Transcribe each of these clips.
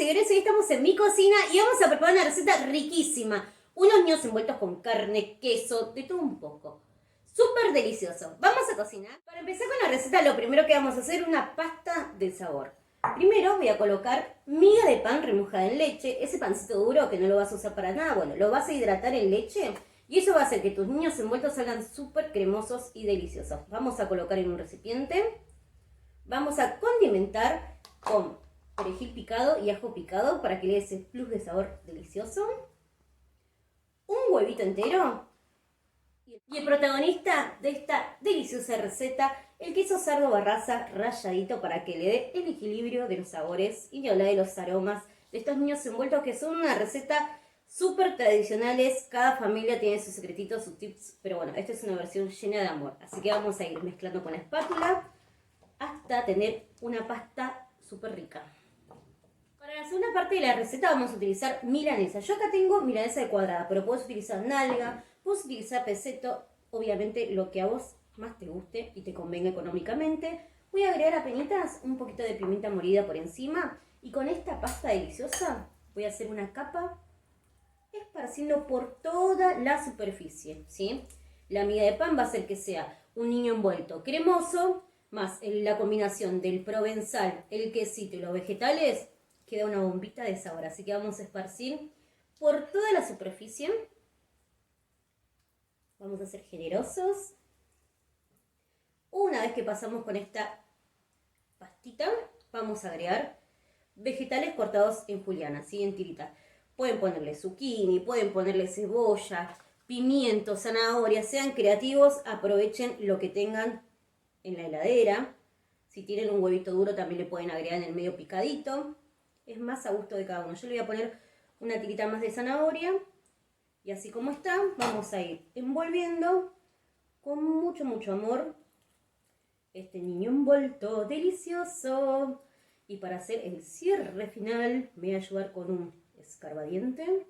seguidores, hoy estamos en mi cocina y vamos a preparar una receta riquísima. Unos ñoquis envueltos con carne, queso, de todo un poco. Súper delicioso. Vamos a cocinar. Para empezar con la receta, lo primero que vamos a hacer es una pasta de sabor. Primero voy a colocar miga de pan remojada en leche. Ese pancito duro que no lo vas a usar para nada, bueno, lo vas a hidratar en leche y eso va a hacer que tus ñoquis envueltos salgan súper cremosos y deliciosos. Vamos a colocar en un recipiente. Vamos a condimentar con perejil picado y ajo picado para que le dé ese plus de sabor delicioso. Un huevito entero. Y el protagonista de esta deliciosa receta, el queso Sardo Barraza ralladito para que le dé el equilibrio de los sabores y ni hablar de los aromas de estos ñoquis envueltos que son una receta súper tradicionales. Cada familia tiene sus secretitos, sus tips, pero bueno, esta es una versión llena de amor. Así que vamos a ir mezclando con la espátula hasta tener una pasta súper rica. Para la segunda parte de la receta vamos a utilizar milanesa. Yo acá tengo milanesa de cuadrada, pero puedes utilizar nalga, puedes utilizar peseto, obviamente lo que a vos más te guste y te convenga económicamente. Voy a agregar apenitas un poquito de pimienta molida por encima y con esta pasta deliciosa voy a hacer una capa esparciendo por toda la superficie, ¿sí? La miga de pan va a hacer que sea un niño envuelto cremoso, más la combinación del provenzal, el quesito y los vegetales, queda una bombita de sabor. Así que vamos a esparcir por toda la superficie. Vamos a ser generosos. Una vez que pasamos con esta pastita, vamos a agregar vegetales cortados en juliana, ¿sí? En tiritas. Pueden ponerle zucchini, pueden ponerle cebolla, pimiento, zanahoria, sean creativos, aprovechen lo que tengan en la heladera. Si tienen un huevito duro también le pueden agregar en el medio picadito. Es más a gusto de cada uno. Yo le voy a poner una tirita más de zanahoria. Y así como está, vamos a ir envolviendo con mucho, mucho amor este niño envuelto delicioso. Y para hacer el cierre final, me voy a ayudar con un escarbadiente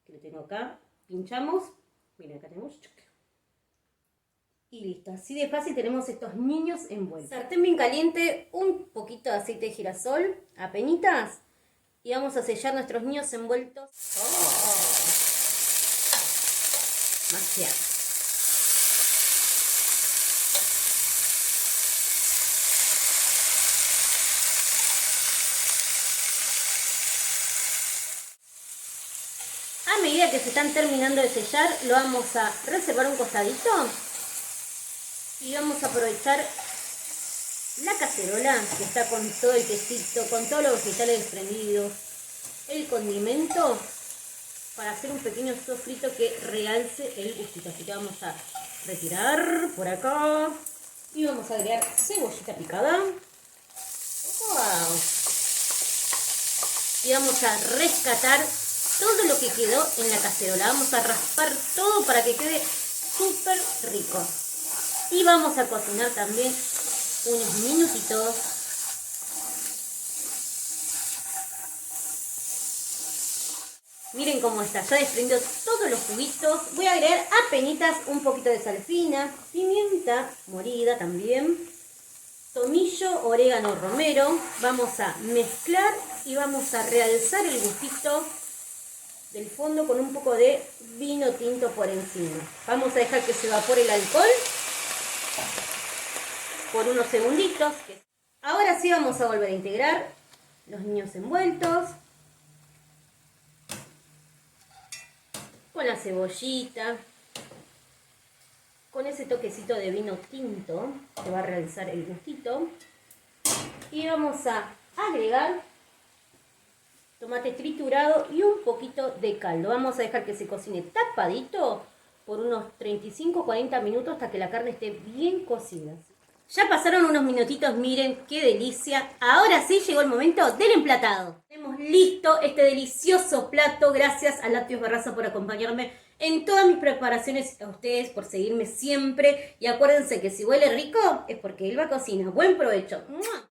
que lo tengo acá. Pinchamos. Miren, acá tenemos. Y listo, así de fácil tenemos estos niños envueltos. Sartén bien caliente, un poquito de aceite de girasol, apenitas, y vamos a sellar nuestros niños envueltos. ¡Oh! Magia. A medida que se están terminando de sellar, lo vamos a reservar un costadito. Y vamos a aprovechar la cacerola que está con todo el quesito, con todos los vegetales desprendidos, el condimento, para hacer un pequeño sofrito que realce el gustito. Así que vamos a retirar por acá y vamos a agregar cebollita picada. ¡Wow! Y vamos a rescatar todo lo que quedó en la cacerola. Vamos a raspar todo para que quede súper rico. Y vamos a cocinar también unos minutitos. Miren cómo está, ya desprendió todos los juguitos. Voy a agregar apenitas un poquito de sal fina, pimienta molida también, tomillo, orégano, romero. Vamos a mezclar y vamos a realzar el gustito del fondo con un poco de vino tinto por encima. Vamos a dejar que se evapore el alcohol por unos segunditos. Ahora sí vamos a volver a integrar los niños envueltos con la cebollita, con ese toquecito de vino tinto que va a realizar el gustito, y vamos a agregar tomate triturado y un poquito de caldo. Vamos a dejar que se cocine tapadito por unos 35-40 minutos hasta que la carne esté bien cocida. Ya pasaron unos minutitos, miren qué delicia. Ahora sí llegó el momento del emplatado. Tenemos listo este delicioso plato. Gracias a Lácteos Barraza por acompañarme en todas mis preparaciones. A ustedes por seguirme siempre. Y acuérdense que si huele rico es porque Elba cocina. Buen provecho. ¡Mua!